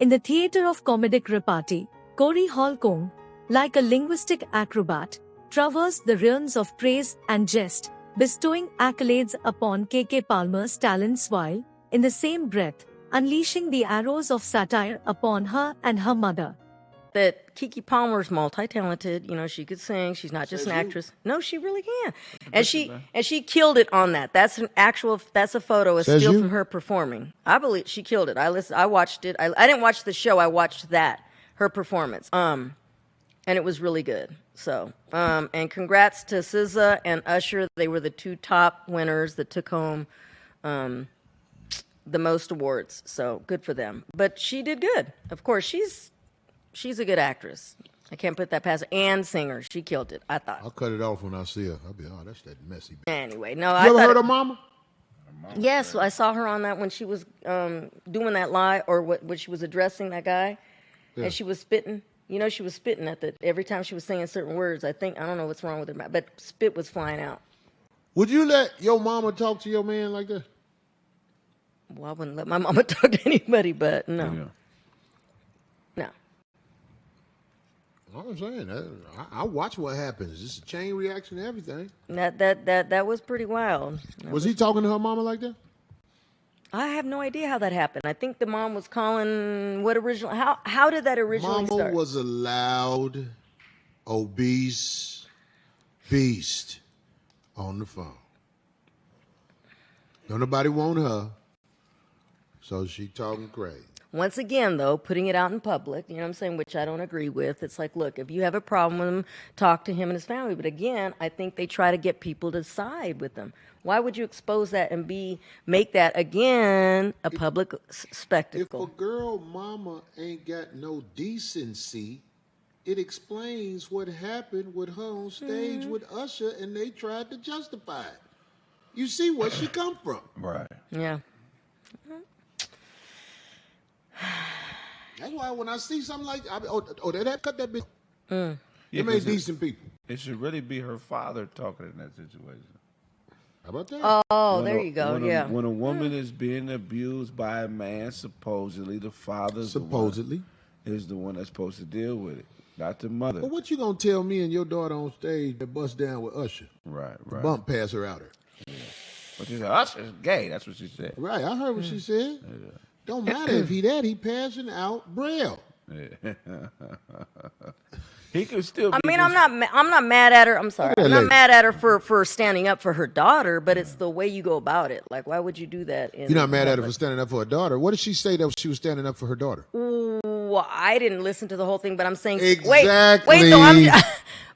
In the theater of comedic repartee, Corey Holcomb, like a linguistic acrobat, traversed the realms of praise and jest, bestowing accolades upon K.K. Palmer's talents while, in the same breath, unleashing the arrows of satire upon her and her mother. That Keke Palmer's multi-talented. You know, she could sing. She's not just an actress. No, she really can. And she killed it on that. That's a photo, a still from her performing. I believe she killed it. I watched it. I didn't watch the show. I watched her performance. And it was really good. So, and congrats to SZA and Usher. They were the two top winners that took home the most awards. So good for them. But she did good. Of course, she's a good actress. I can't put that past her. And singer. She killed it, I thought. I'll cut it off when I see her. I'll be, oh, that's that messy. Anyway, no, You ever heard of Mama? Yes, I saw her on that when she was doing that lie, or what she was addressing that guy, and she was spitting. You know, she was spitting every time she was saying certain words. I don't know what's wrong with her, but spit was flying out. Would you let your mama talk to your man like that? Well, I wouldn't let my mama talk to anybody, but no. Yeah. No. I'm saying that I watch what happens. It's a chain reaction to everything. That was pretty wild. Was he talking to her mama like that? I have no idea how that happened. I think the mom was calling how did that originally start? Mama was a loud, obese beast on the phone. Don't nobody want her, so she talking crazy. Once again, though, putting it out in public, you know what I'm saying, which I don't agree with. It's like, look, if you have a problem with him, talk to him and his family. But again, I think they try to get people to side with them. Why would you expose that and make that, again, a public spectacle? If a girl mama ain't got no decency, it explains what happened with her on stage with Usher, and they tried to justify it. You see where she come from. Right. Yeah. That's why when I see something like that, cut that bitch. Yeah, Them ain't decent people. It should really be her father talking in that situation. How about that? Oh, there you go. When a woman is being abused by a man, supposedly the father is the one that's supposed to deal with it, not the mother. But what you gonna tell me and your daughter on stage that bust down with Usher? Right. Bump pass her out her. Yeah. But she said Usher's gay. That's what she said. Right, I heard what she said. Yeah. Don't matter if he passing out Braille. Yeah. He could still. I mean, I'm not mad at her. I'm sorry. I'm not mad at her for standing up for her daughter, but it's the way you go about it. Like, why would you do that? You're not mad at her for standing up for her daughter. What did she say that she was standing up for her daughter? Well, I didn't listen to the whole thing, but I'm saying exactly. Wait, no,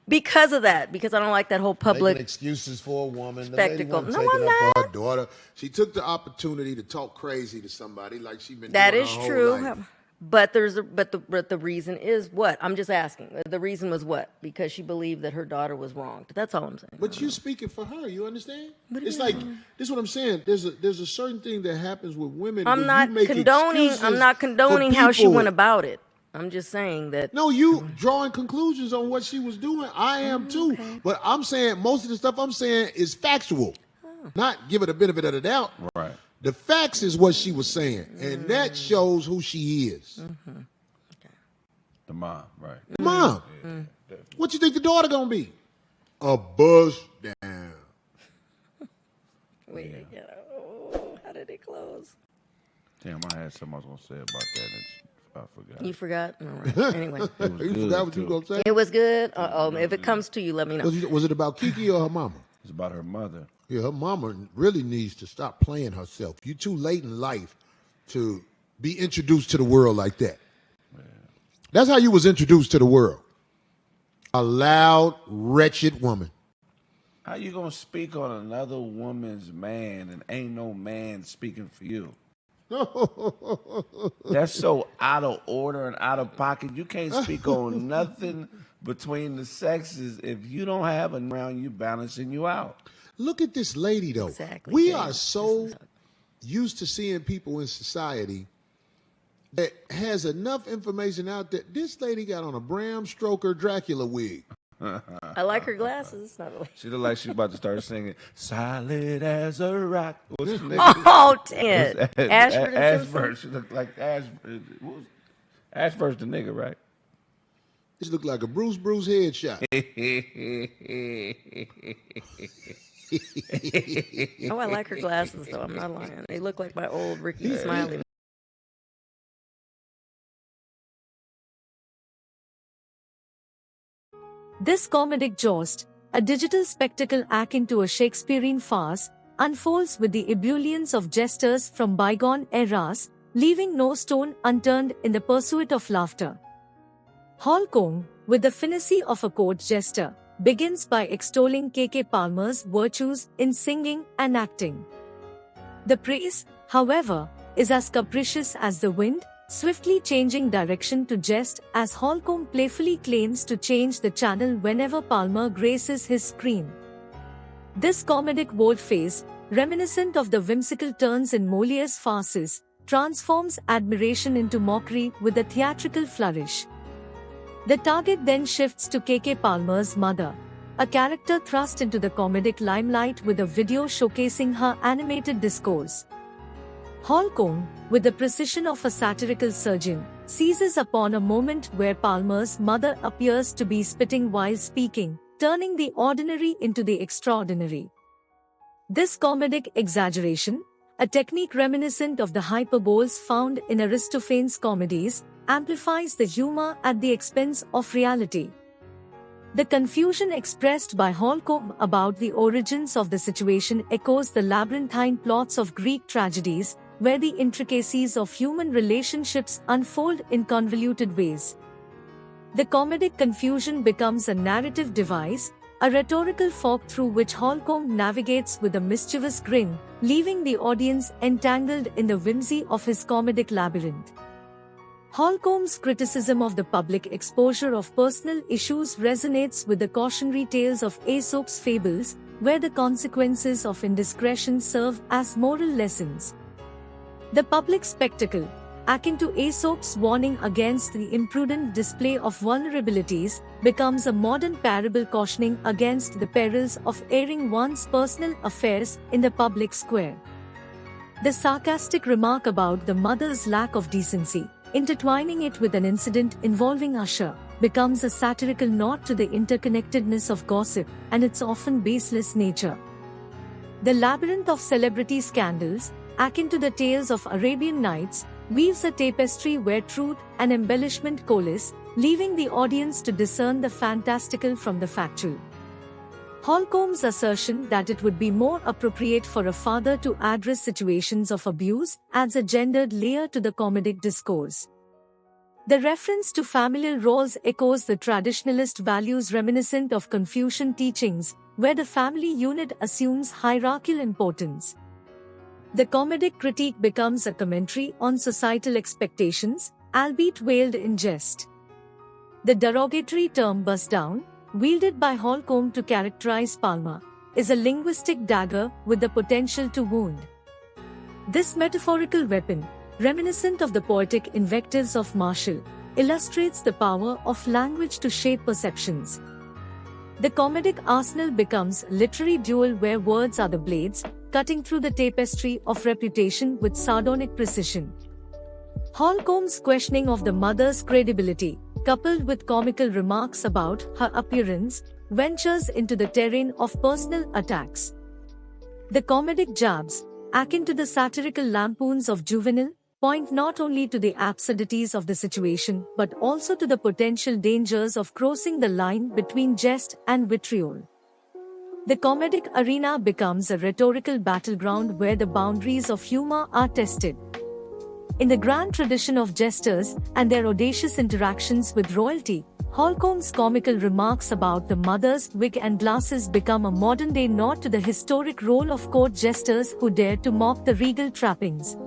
because of that, because I don't like that whole public making excuses for a woman. Spectacle. The lady No, I'm not. For her daughter. She took the opportunity to talk crazy to somebody like she been. That doing is her whole true. life. But the reason is what? I'm just asking. The reason was what? Because she believed that her daughter was wronged. That's all I'm saying. But you're speaking for her. You understand? It's like this is what I'm saying. There's a certain thing that happens with women. I'm not condoning how she went about it. I'm just saying that. No, you drawing conclusions on what she was doing. I am too. Okay. But I'm saying most of the stuff I'm saying is factual. Not give it a benefit of the doubt. Right. The facts is what she was saying, and that shows who she is. Mm-hmm. Okay. The mom, right? The mom. Yeah, what you think the daughter gonna be? A bust down. Wait, how did it close? Damn, I had something I was gonna say about that. I forgot. You forgot? All right. Anyway, you forgot what you were gonna say. It was good. If it comes to you, let me know. Was it about Keke or her mama? It's about her mother. Yeah, her mama really needs to stop playing herself. You're too late in life to be introduced to the world like that. Man. That's how you was introduced to the world. A loud, wretched woman. How you gonna speak on another woman's man and ain't no man speaking for you? That's so out of order and out of pocket. You can't speak on nothing between the sexes if you don't have a around you balancing you out. Look at this lady, though. Exactly. We are so used to seeing people in society that has enough information out there. This lady got on a Bram Stoker Dracula wig. I like her glasses. She look like she's about to start singing "Solid as a Rock." Oh, damn it! Ashford. She looked like Ashford. Ash versus the nigga, right? This look like a Bruce headshot. Oh, I like her glasses, though. I'm not lying. They look like my old Ricky Smiley. This comedic joust, a digital spectacle akin to a Shakespearean farce, unfolds with the ebullience of jesters from bygone eras, leaving no stone unturned in the pursuit of laughter. Holcomb, with the finesse of a court jester, begins by extolling K.K. Palmer's virtues in singing and acting. The praise, however, is as capricious as the wind, swiftly changing direction to jest as Holcomb playfully claims to change the channel whenever Palmer graces his screen. This comedic volte-face, reminiscent of the whimsical turns in Moliere's farces, transforms admiration into mockery with a theatrical flourish. The target then shifts to K.K. Palmer's mother, a character thrust into the comedic limelight with a video showcasing her animated discourse. Holcomb, with the precision of a satirical surgeon, seizes upon a moment where Palmer's mother appears to be spitting while speaking, turning the ordinary into the extraordinary. This comedic exaggeration, a technique reminiscent of the hyperboles found in Aristophanes' comedies, amplifies the humor at the expense of reality. The confusion expressed by Holcomb about the origins of the situation echoes the labyrinthine plots of Greek tragedies, where the intricacies of human relationships unfold in convoluted ways. The comedic confusion becomes a narrative device, a rhetorical fog through which Holcomb navigates with a mischievous grin, leaving the audience entangled in the whimsy of his comedic labyrinth. Holcomb's criticism of the public exposure of personal issues resonates with the cautionary tales of Aesop's fables, where the consequences of indiscretion serve as moral lessons. The public spectacle, akin to Aesop's warning against the imprudent display of vulnerabilities, becomes a modern parable cautioning against the perils of airing one's personal affairs in the public square. The sarcastic remark about the mother's lack of decency, intertwining it with an incident involving Usher, becomes a satirical nod to the interconnectedness of gossip and its often baseless nature. The labyrinth of celebrity scandals, akin to the tales of Arabian Nights, weaves a tapestry where truth and embellishment coalesce, leaving the audience to discern the fantastical from the factual. Holcomb's assertion that it would be more appropriate for a father to address situations of abuse adds a gendered layer to the comedic discourse. The reference to familial roles echoes the traditionalist values reminiscent of Confucian teachings, where the family unit assumes hierarchical importance. The comedic critique becomes a commentary on societal expectations, albeit veiled in jest. The derogatory term "bust down," wielded by Holcomb to characterize Palmer, is a linguistic dagger with the potential to wound. This metaphorical weapon, reminiscent of the poetic invectives of Martial, illustrates the power of language to shape perceptions. The comedic arsenal becomes a literary duel where words are the blades, cutting through the tapestry of reputation with sardonic precision. Holcomb's questioning of the mother's credibility, coupled with comical remarks about her appearance, ventures into the terrain of personal attacks. The comedic jabs, akin to the satirical lampoons of Juvenal, point not only to the absurdities of the situation but also to the potential dangers of crossing the line between jest and vitriol. The comedic arena becomes a rhetorical battleground where the boundaries of humor are tested. In the grand tradition of jesters and their audacious interactions with royalty, Holcomb's comical remarks about the mother's wig and glasses become a modern-day nod to the historic role of court jesters who dared to mock the regal trappings.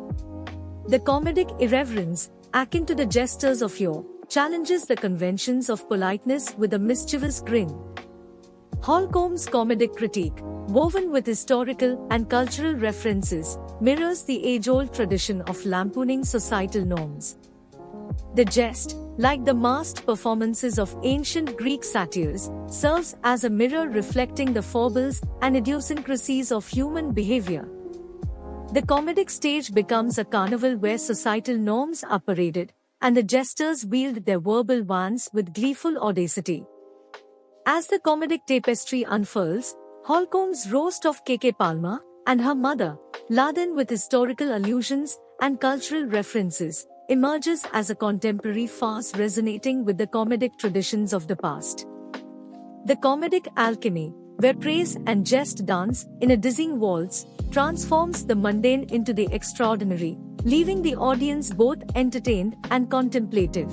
The comedic irreverence, akin to the jesters of yore, challenges the conventions of politeness with a mischievous grin. Holcomb's comedic critique, woven with historical and cultural references, mirrors the age-old tradition of lampooning societal norms. The jest, like the masked performances of ancient Greek satyrs, serves as a mirror reflecting the foibles and idiosyncrasies of human behavior. The comedic stage becomes a carnival where societal norms are paraded, and the jesters wield their verbal wands with gleeful audacity. As the comedic tapestry unfurls, Holcomb's roast of Keke Palmer and her mother, laden with historical allusions and cultural references, emerges as a contemporary farce resonating with the comedic traditions of the past. The comedic alchemy, where praise and jest dance in a dizzying waltz, transforms the mundane into the extraordinary, leaving the audience both entertained and contemplative.